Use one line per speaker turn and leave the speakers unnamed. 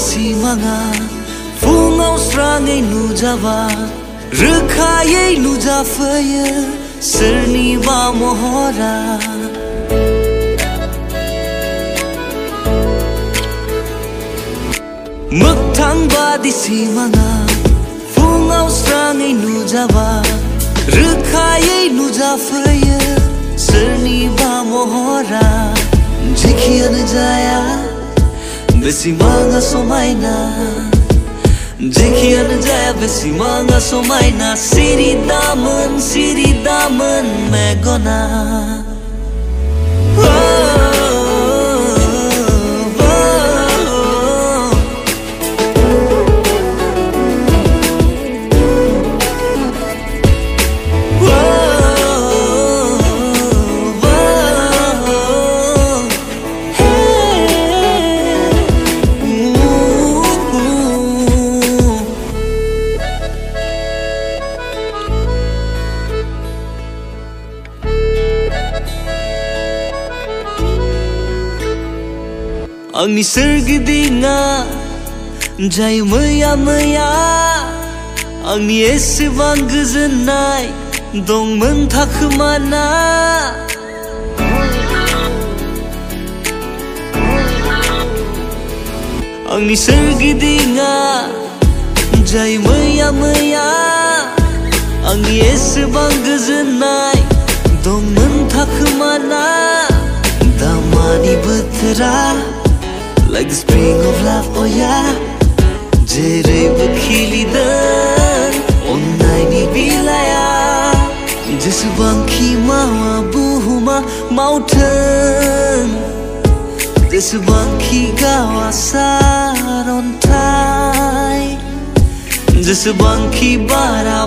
सिमाङा फुङाव स्राङै नुजाबा रोखायै नुजाफैयो सोरनिबा महरा। मोगथां बादि सिमाङा फुङाव स्राङै नुजाबा रोखायै नुजाफैयो सोरनिबा महरा। जेखियानो जाया बे सिमाङा समायना, जेखियानो जाया बे सिमाङा समायना। सिरिदामोन मेगना। आंनि सोरगिदिङा जायो मैया आंनि एसेबां गोजोननाय दंमोन थाखोमाना। आंनि सोरगिदिङा जायो मैया आंनि एसेबां गोजोननाय दंमोन थाखोमाना। दामानि बोथोरा like the spring of love, oh yeah. जेरैबो खिलिदों अन्नायनि बिलाइया। जेसेबांखि मावा बुहुमा मावथों, जेसेबांखि गावा सारन्थाय, जेसेबांखि बारा